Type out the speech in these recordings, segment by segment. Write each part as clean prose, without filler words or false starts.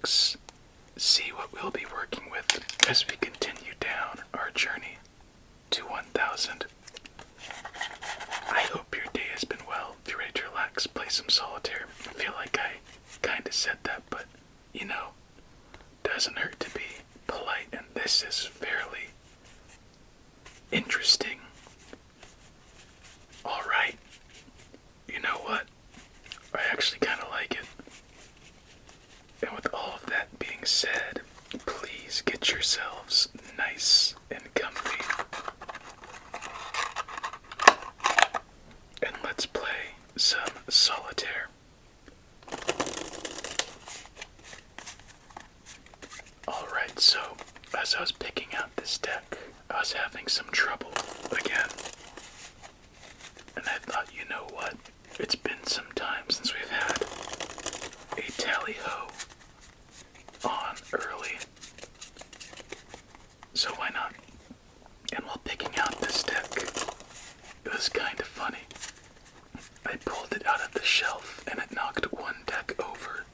box, see what we'll be working with as we continue down our journey to 1000. I hope your day has been well. If you're ready to relax, play some solitaire. I feel like I kinda said that, but you know, doesn't hurt to be polite, and this is fairly interesting. Alright, you know what? I actually kinda like it. And with all of that being said, please get yourselves nice and comfy. And let's play some solitaire. Alright, so as I was picking out this deck, I was having some trouble again. And I thought, you know what? It's been some time since we've had a tally-ho on early. So why not? And while picking out this deck, it was kind of funny. I pulled it out of the shelf and it knocked one deck over.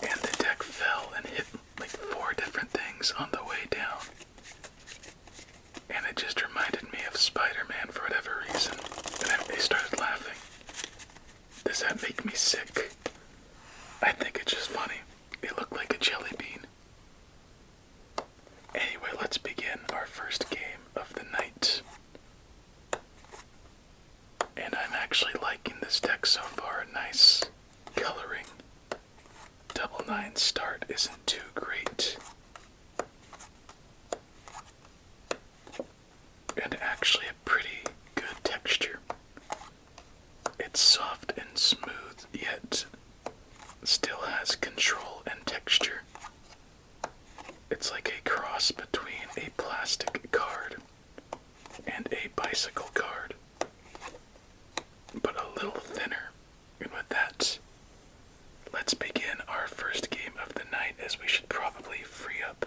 And the deck fell and hit like 4 different things on the way down. And it just reminded me of Spider-Man for whatever reason. And I started laughing. Does that make me sick? I think it's just funny. It looked like a jelly bean. Anyway, let's begin our first game of the night. And I'm actually liking this deck so far. Nice coloring. Double 9 start isn't too great. And actually a pretty good texture. It's soft and smooth, yet still has control and texture. It's like a cross between a plastic card and a bicycle card, but a little thinner. And with that, let's begin our first game of the night, as we should probably free up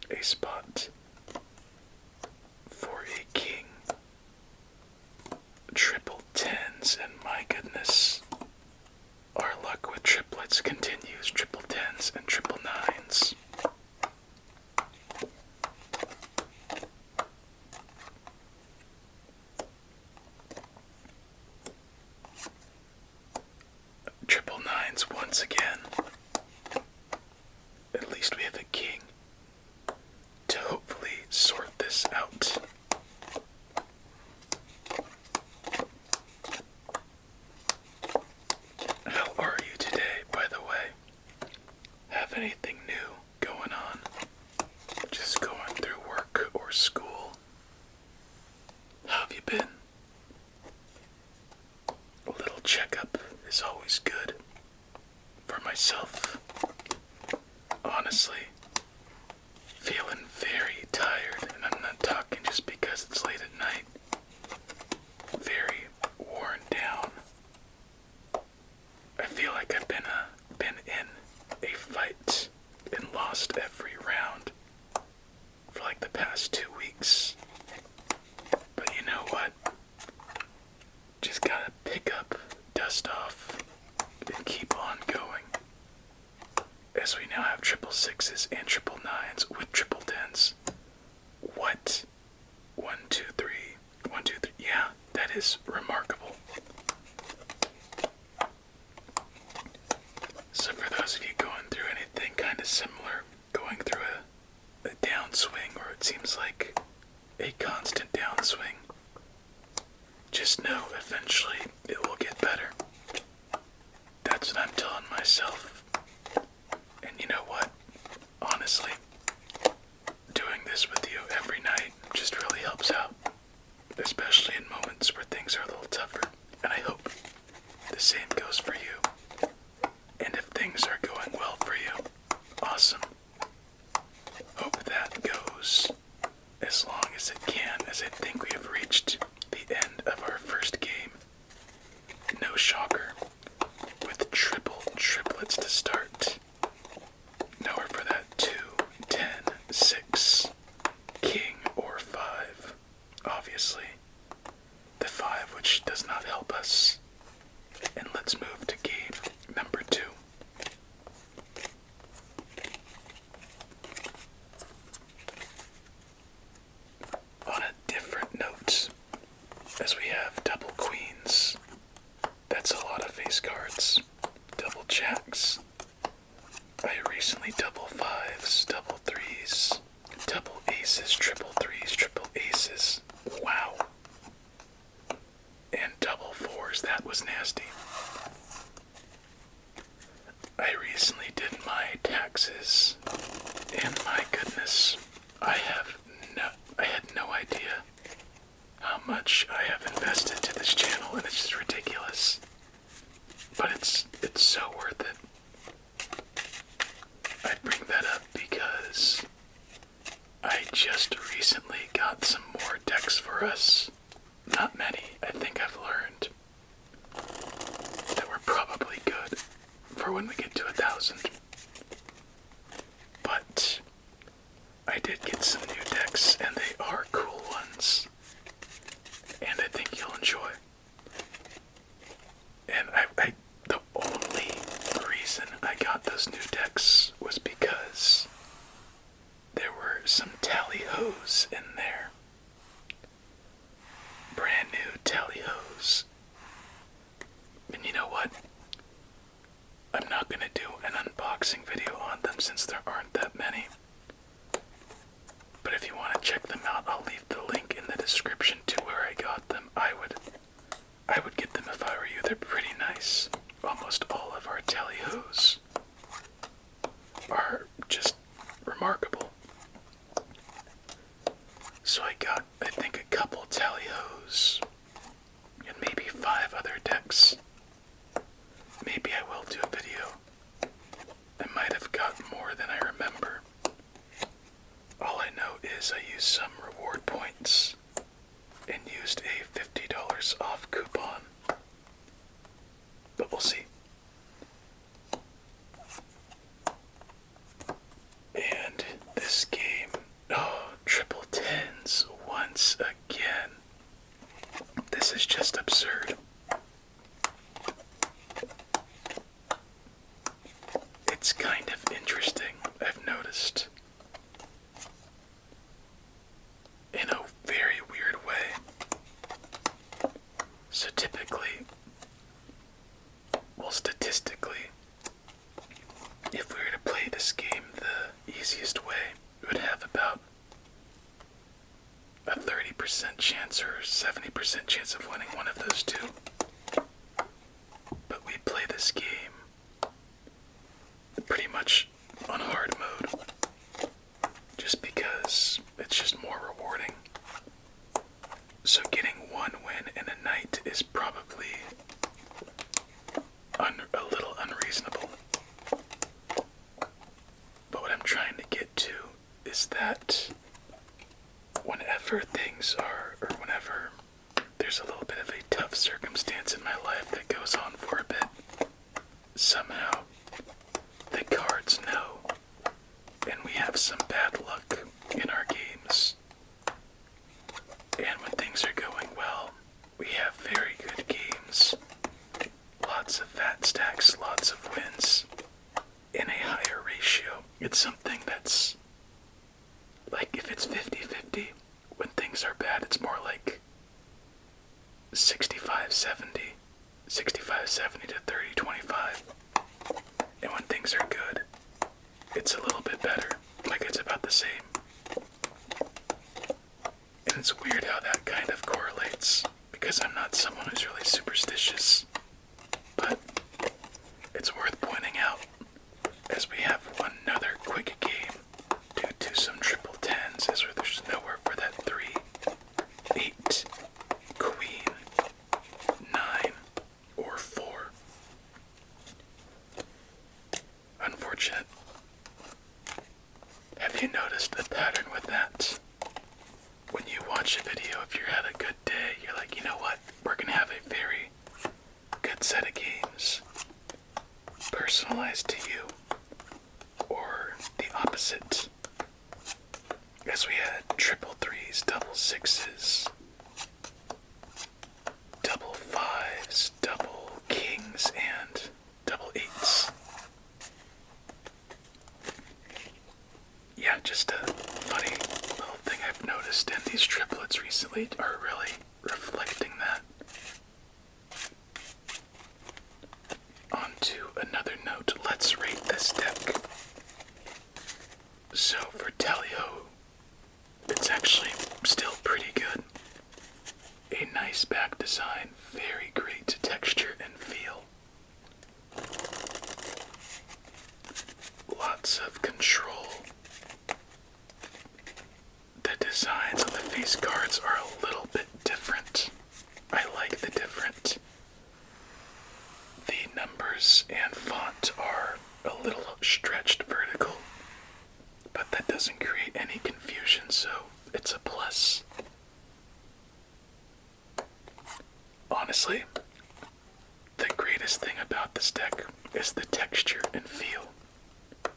a spot for a king. Triple tens, and my goodness, our luck with triplets continues. Triple tens and triple nines. Triple nines once again. At least we have a king to hopefully sort this out. How are you today, by the way? Have anything new going on? Just going through work or school? How have you been? A little checkup is always good. For myself, honestly, feeling very tired, and I'm not talking just because it's late at night. Very worn down. I feel like I've been in a fight and lost every round for like the past 2 weeks. But you know what? Just gotta pick up, dust off, and keep on going. As we now have triple sixes and triple nines with triple tens. What? 1, 2, 3. 1, 2, 3. Yeah, that is remarkable. So for those of you going through anything kind of similar, going through a downswing, or it seems like a constant downswing, just know eventually it will get better. That's what I'm telling myself. And you know what? Honestly, doing this with you every night just really helps out. Especially in moments where things are a little tougher. And I hope the same goes for you. And if things are going well for you, awesome. Hope that goes as long as it can, as I think we have reached the end of our first game. No shocker, with triplets to start. Nowhere for that 2, 10, 6, king or 5. Obviously, the 5, which does not help us. And let's move to game number 2. have double queens. That's a lot of face cards. Double jacks. I recently double fives, double threes, double aces, triple threes, triple aces. Wow. And double fours. That was nasty. I recently did my taxes, and my goodness, I had no idea how much I have invested to this channel, and it's just ridiculous. But it's so worth it. I bring that up because I just recently got some more decks for us. Not many, I think I've learned, that were probably good for when we get to 1,000. But I did get some new decks, and they are cool ones. And I think you'll enjoy. And the only reason I got those new decks was because there were some tally-hos in there. Brand new tally-hos. And you know what? I'm not going to do an unboxing video on them since there aren't that many. But if you want to check them out, I'll leave the link in the description to where I got them. I would get them if I were you. They're pretty nice. Almost all of our tally-hos are just remarkable. So I got, I think, a couple tally-hos and maybe 5 other decks. Maybe I will do a video. I might have gotten more than I remember. All I know is I used some reward points and used a $50 off coupon. But we'll see. And this game, oh, triple tens once again. This is just absurd. It's kind of interesting, I've noticed. In a very weird way. So typically, well, statistically, if we were to play this game the easiest way, we would have about a 30% chance or 70% chance of winning one of those two. But we play this game pretty much on hard mode, just because it's just more rewarding. So getting one win in a night is probably a little unreasonable. But what I'm trying to get to is that whenever whenever there's a little bit of a tough circumstance in my life that goes on for a bit, somehow the cards know, and we have some bad luck in our games. And when things are going well, we have very good games. Lots of fat stacks, lots of wins, in a higher ratio. It's something that's, like, if it's 50-50, when things are bad, it's more like 65-70, 65-70 to 30-25. And when things are good, it's a little bit better, like it's about the same. And it's weird how that kind of correlates, because I'm not someone who's really superstitious. But it's worth pointing out, as we have one another quick game, due to some triple tens, as there's nowhere for that 3, 8, queen, 9, or 4. Unfortunate. Have you noticed a pattern with that? When you watch a video, if you're had a good day, you're like, you know what, we're gonna have a very good set of games, personalized to you, or the opposite, as we had triple threes, double sixes, double fives, double kings, and double eights. Yeah, just a funny little thing I've noticed, and these triplets recently are really reflecting that. very great texture and feel. Lots of control. The designs on the face cards are a little bit different. I like the different. The numbers and font are a little stretched vertical, but that doesn't create any confusion, so it's a plus. Honestly, the greatest thing about this deck is the texture and feel,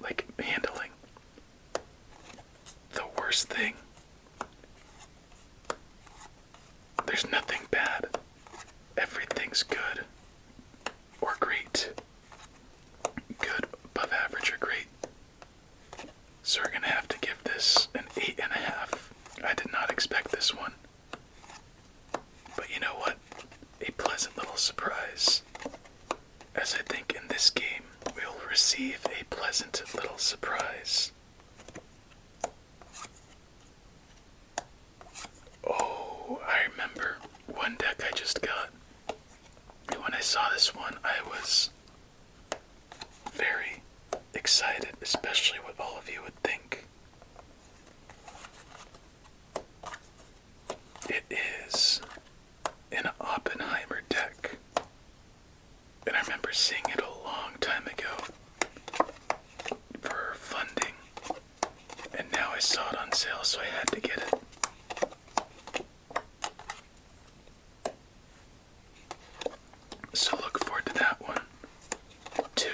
like handling. The worst thing, there's nothing bad. Everything's good or great. Good, above average, or great. So we're gonna have to give this an 8.5. I did not expect this one. But you know what? A pleasant little surprise. As I think in this game, we'll receive a pleasant little surprise. Oh, I remember one deck I just got. And when I saw this one, I was very excited, especially what all of you would think. It is an Oppenheimer deck. And I remember seeing it a long time ago for funding. And now I saw it on sale, so I had to get it. So look forward to that one, too.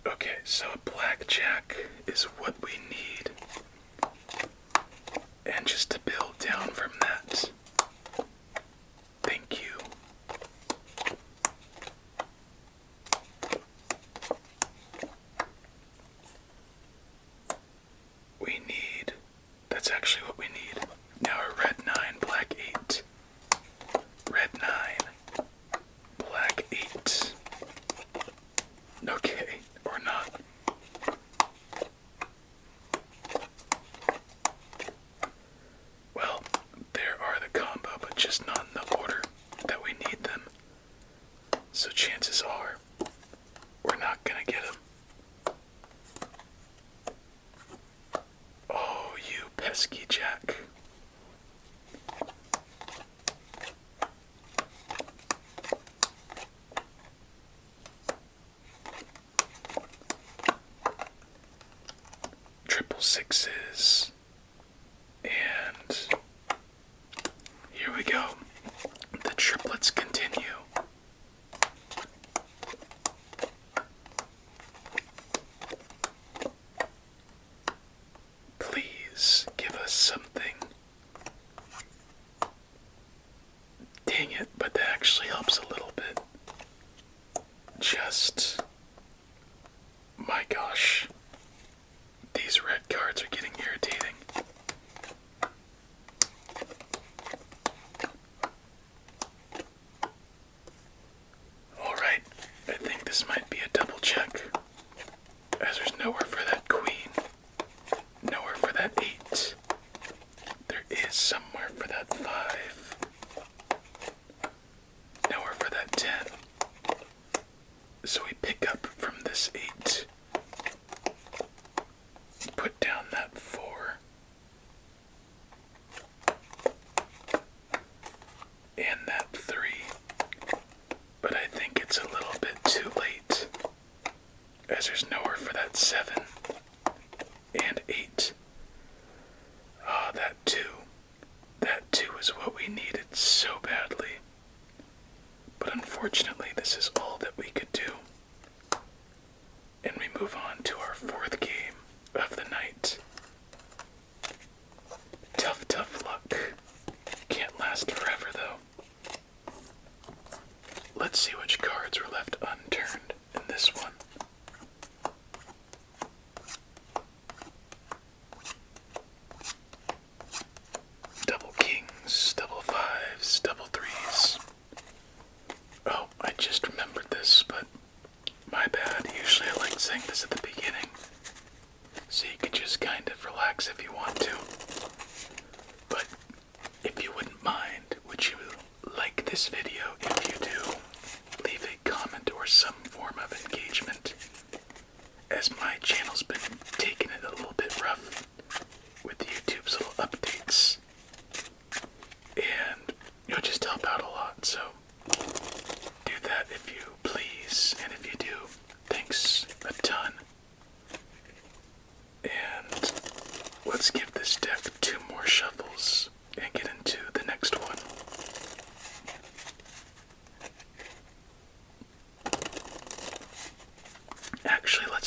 Okay, so a blackjack is what we need. And just to build down from that, thank you. We need, that's actually what we need. Now a red 9, black 8. Red 9, black 8. Okay, or not. Well, there are the combo, but just not in the order that we need them. So chances are, we're not gonna get them. Oh, you pesky jack. Triple sixes. And here we go. The triplets continue. Please give us something. Dang it, but that actually helps a little bit. Just, my gosh. These red cards are getting irritating. Alright, I think this might be a double check, as there's nowhere for that queen, nowhere for that 8. There is somewhere for that 5, nowhere for that 10. So we pick up from this 8. Put down that 4. And that 3. But I think it's a little bit too late, as there's nowhere for that 7 and 8. Ah, that 2. That 2 is what we needed so badly. But unfortunately, this is all that we could do. And we move on to our 4th game of the night. Tough, tough luck. Can't last forever, though. Let's see which cards were left unturned in this one. Double kings, double 5s, double 3s. Oh, I just remembered.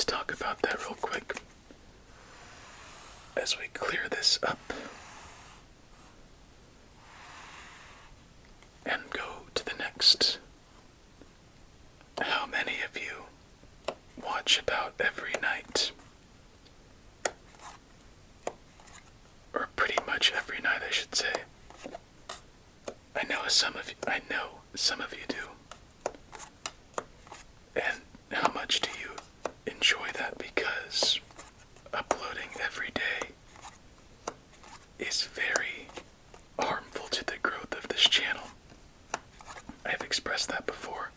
let's talk about that real quick as we clear this up and go to the next. How many of you watch about every night? Or pretty much every night, I should say. I know some of you do. And how much do you enjoy that? Because uploading every day is very harmful to the growth of this channel. I've expressed that before.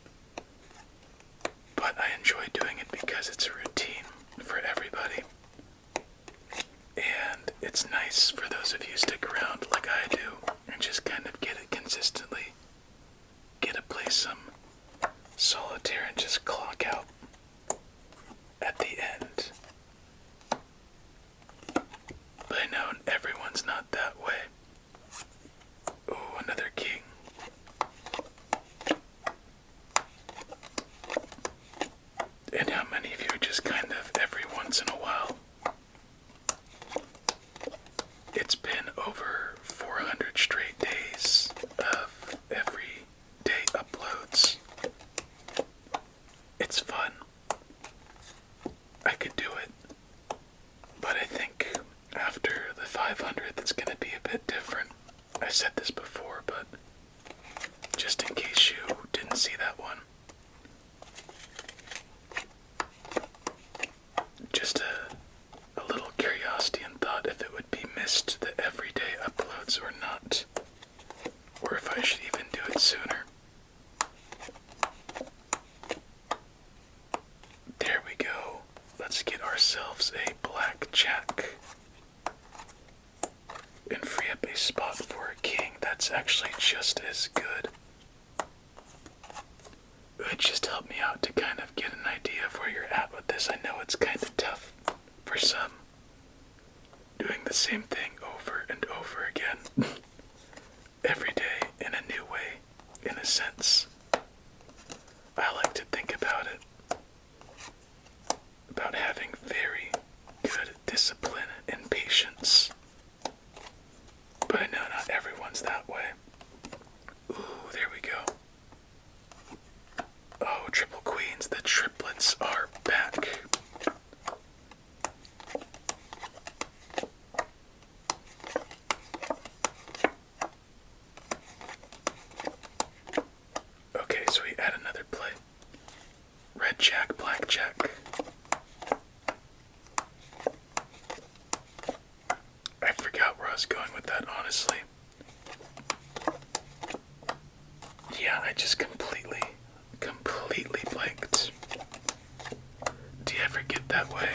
But I enjoy doing it because it's a routine for everybody. And it's nice for those of you who stick around like I do and just kind of get it consistently. Get to play some Solitaire and just clock out at the end. But I know everyone's not that way. Ooh, another king. And how many of you just kind of every once in a while? It's been over 400 straight days of every day uploads. It's fun. I could do it. But I think after the 500th it's going to be a bit different. I said this before, but just in case you didn't see that one. Just a little curiosity and thought if it would be missed the everyday uploads or not. Or if I should even do it sooner. There we go. Let's get ourselves a blackjack. And free up a spot for a king. That's actually just as good. It would just help me out to kind of get an idea of where you're at with this. I know it's kind of tough for some. Doing the same thing over and over again. Every day in a new way, in a sense. I like to think about it. About having very good discipline and patience. But I know not everyone's that way. Ooh, there we go. Oh, triple queens, the triplets are back. Okay, so we add another play. Red jack, black jack. I forgot where I was going with that, honestly. Yeah, I just completely blanked. Do you ever get that way?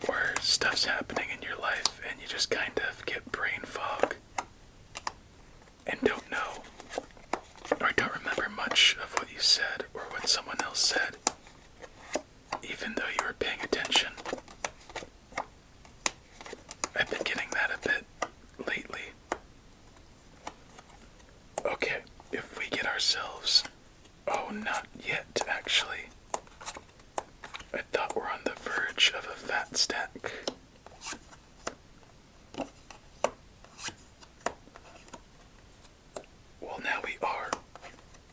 Where stuff's happening in your life and you just kind of get brain fog and don't know or don't remember much of what you said or what someone else said, even though you were paying attention? I've been getting that a bit lately. Okay, if we get ourselves... Oh, not yet, actually. I thought we're on the verge of a fat stack. Well, now we are.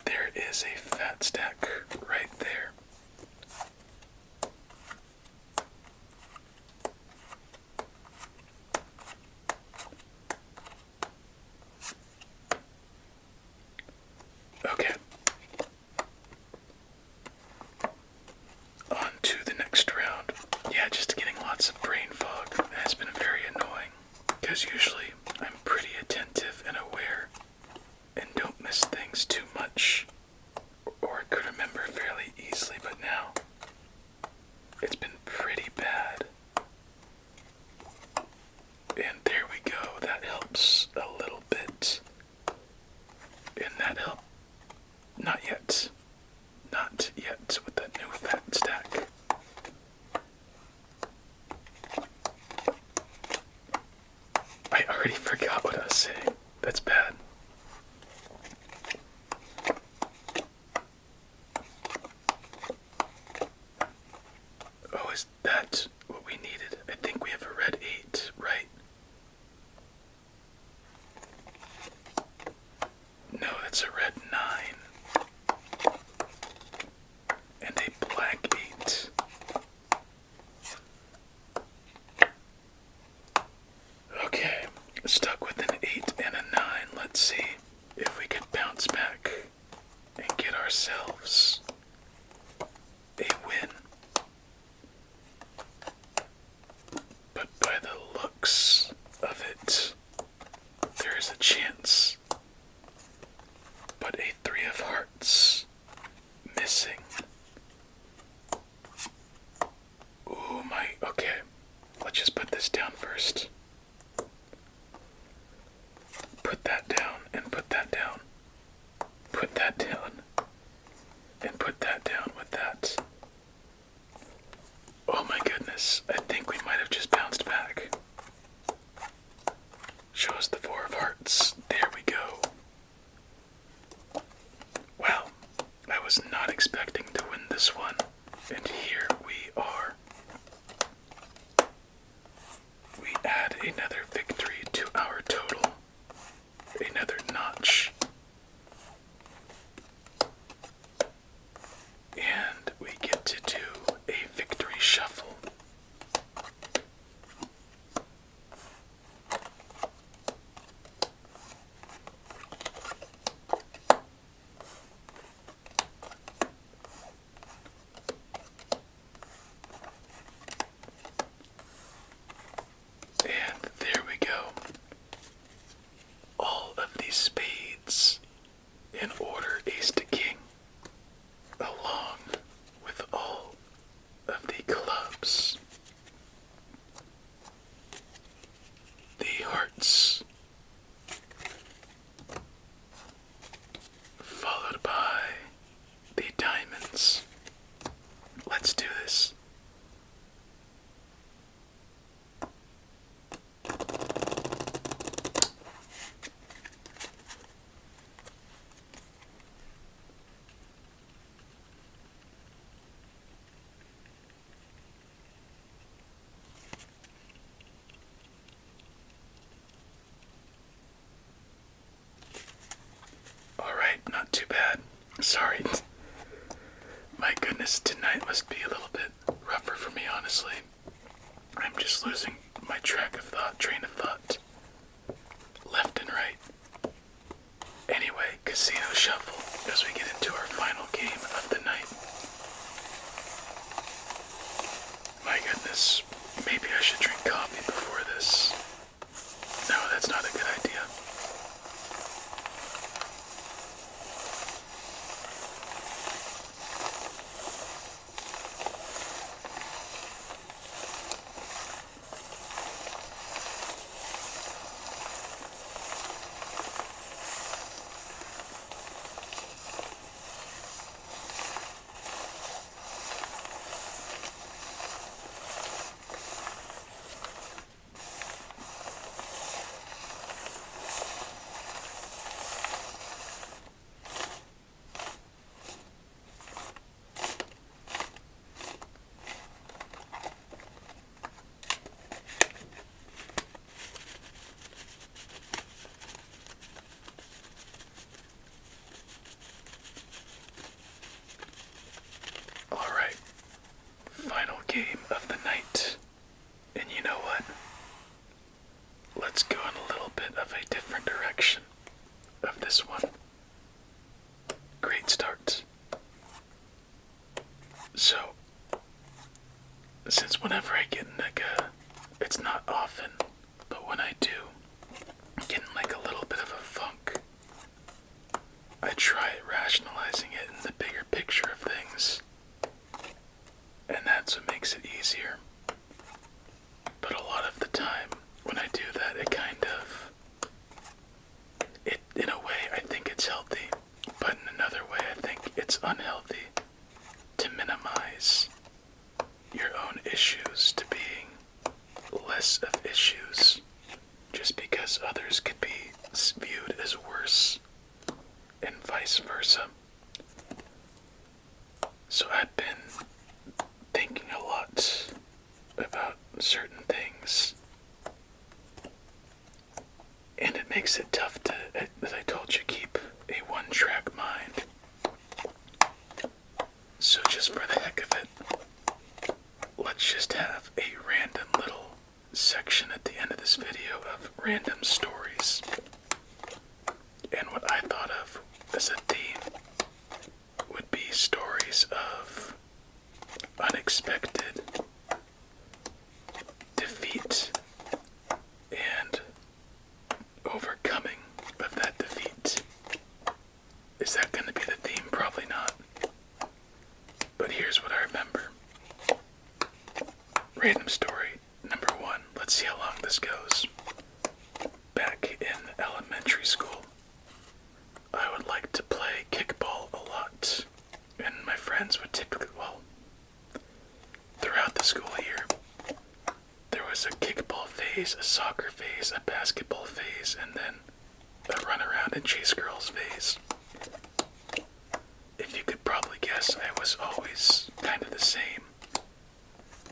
There is a fat stack right there. Okay. On to the next round. Yeah, just getting lots of brain fog. It has been very annoying. Because usually I'm pretty attentive and aware and don't miss things too much. Or could remember fairly easily, but now it's been pretty bad. And there we go. That helps a little bit. And that helped. Not yet. Not yet with that new fat stack. I already is that what we needed? I think we have a red 8, right? No, that's a red 9. And a black 8. Okay, stuck with an 8 and a 9. Let's see if we could bounce back and get ourselves a win. But by the looks of it, there is a chance. But a 3 of hearts missing. Ooh, okay. Let's just put this down first. Put that down and put that down. Put that down and put that down with that. Oh my goodness, I think we might have just bounced back. Show us the 4 of hearts. There we go. Wow, I was not expecting to win this one, and here we are. We add another victory to our total. Another notch. And we get to do a victory shuffle. And there we go. All of these spades in order ace to king, along with all of the clubs, the hearts, followed by the diamonds. Let's do this. Alright, not too bad. Sorry. My goodness, tonight must be a little bit rougher for me, honestly. I'm just losing my train of thought, left and right. Anyway, casino shuffle as we get into our final game of the night. My goodness, maybe I should drink coffee before this. No, that's not a good idea. Alright, final game of the night. And you know what? Let's go in a little bit of a different direction of this one. Great start. So, since whenever I get in it's not often, but when I do, get in like a little bit of a funk, I try rationalizing it in the bigger picture of things. And that's what makes it easier. But a lot of the time, when I do that, in a way, I think it's healthy. But in another way, I think it's unhealthy to minimize your own issues to being less of issues just because others could be viewed as worse and vice versa. So I've been thinking a lot certain things. And it makes it tough to, as I told you, keep a one-track mind. So just for the heck of it, let's just have a random little section at the end of this video of random stories. And what I thought of as a theme would be stories of unexpected defeat and overcoming of that defeat. Is that going to be the theme? Probably not. But here's what I remember. Random story number 1. Let's see how long this goes. Back in elementary school, I would like to play kickball a lot. And my friends would typically, throughout the school year, there was a kickball phase, a soccer phase, a basketball phase, and then a run around and chase girls phase. If you could probably guess, I was always kind of the same.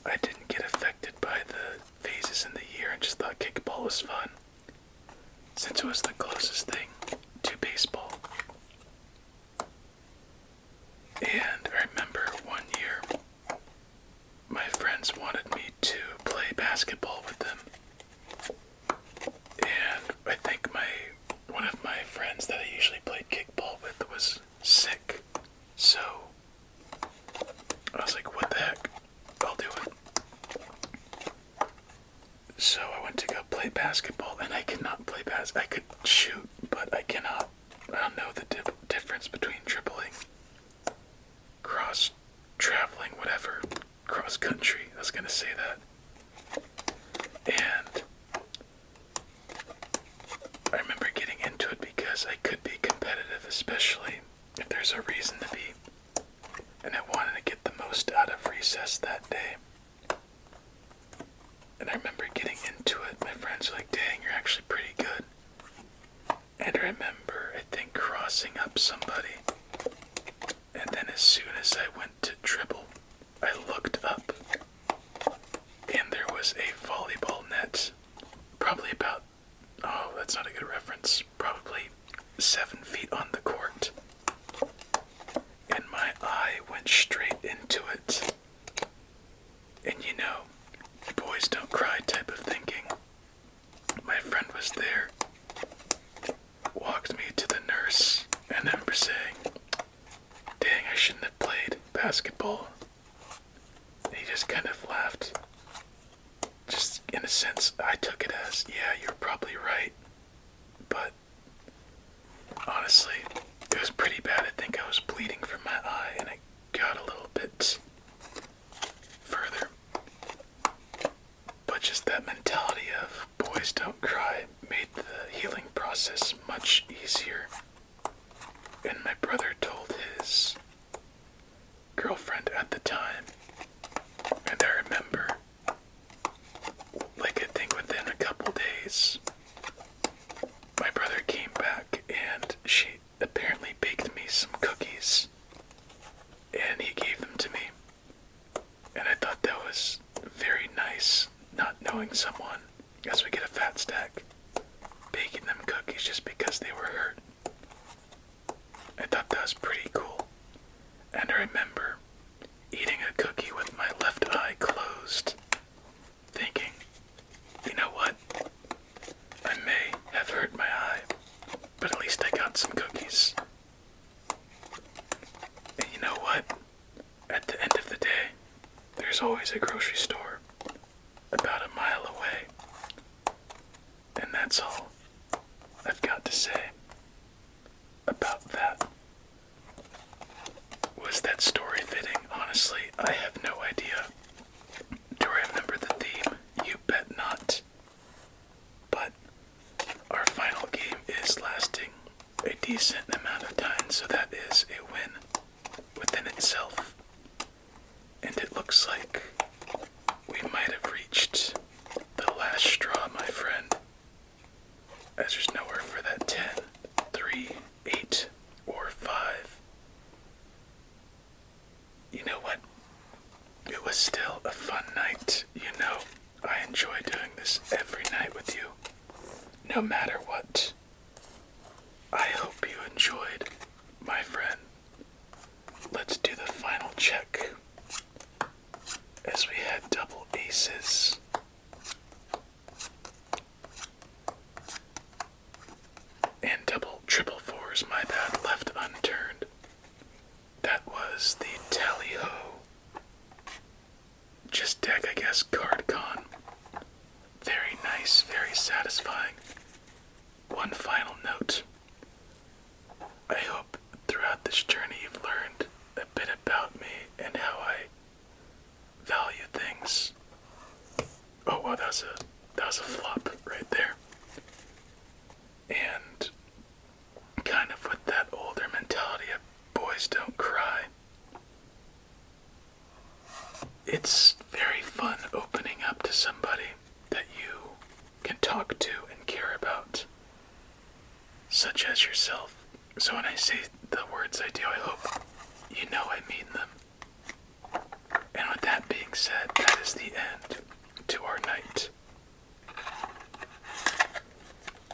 I didn't get affected by the phases in the year and just thought kickball was fun, since it was the closest thing to baseball. And I remember one year, my friends wanted me to play basketball with them. And I think one of my friends that I usually played kickball with was sick. So I was like, what the heck? I'll do it. So I went to go play basketball, and I cannot play I could shoot, but I cannot. I don't know the difference between dribbling, traveling, whatever, cross country. I was gonna say that. And I remember getting into it because I could be competitive, especially if there's a reason to be. And I wanted to get the most out of recess that day. And I remember getting into it. My friends were like, dang, you're actually pretty good. And I remember, I think, crossing up somebody. And then as soon as I went to dribble, I looked up. And there was a volleyball net. Probably about, that's not a good reference. Probably 7 feet on the court. And my eye went straight into it. And you know, boys don't cry type of thinking. My friend was there, walked me to the nurse, and I remember saying, dang, I shouldn't have played basketball. And he just kind of laughed. Just in a sense, I took it as, yeah, you're probably right. But honestly, it was pretty bad. I think I was bleeding from my eye, and it got a little bit further. But just that mentality of boys don't cry made the healing process much easier. And my brother told his girlfriend at the time, and I remember, like I think within a couple days, my brother came back and she apparently baked me some cookies, and he gave them to me. And I thought that was very nice, not knowing someone, as we get a fat stack, baking them cookies just because they were hurt. I thought that was pretty cool. And I remember eating a cookie with my left eye closed, thinking, you know what? I may have hurt my eye, but at least I got some cookies. And you know what? At the end of the day, there's always a grocery store about a mile away. And that's all I've got to say about that. Was that story fitting? Honestly, I have no idea. Do I remember the theme? You bet not. But our final game is lasting a decent amount of time, so that is a win within itself. And it looks like we might have reached the last straw, my friend, as there's nowhere for that 10, 3, 8, or 5. You know what? It was still a fun night, you know. I enjoy doing this every night with you, no matter what. I hope you enjoyed, my friend. Let's do the final check as we had double aces. And triple fours, my bad, left unturned. That was the tally-ho. Just deck, I guess, card con. Very nice, very satisfying. One final note. I hope throughout this journey you've learned a bit about me and how I value things. Oh wow, that was a flop right there. And kind of with that older mentality of boys don't cry. It's very fun opening up to somebody that you can talk to and care about, such as yourself. So when I say the words I do, I hope you know I mean them. And with that being said, that is the end to our night.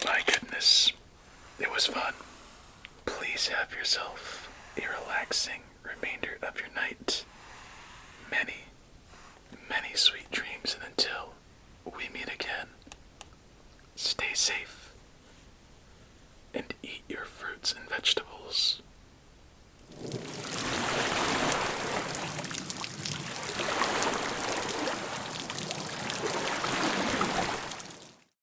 My goodness, it was fun. Please have yourself a relaxing remainder of your night. Many, many sweet dreams, and until we meet again, stay safe and eat your fruits and vegetables.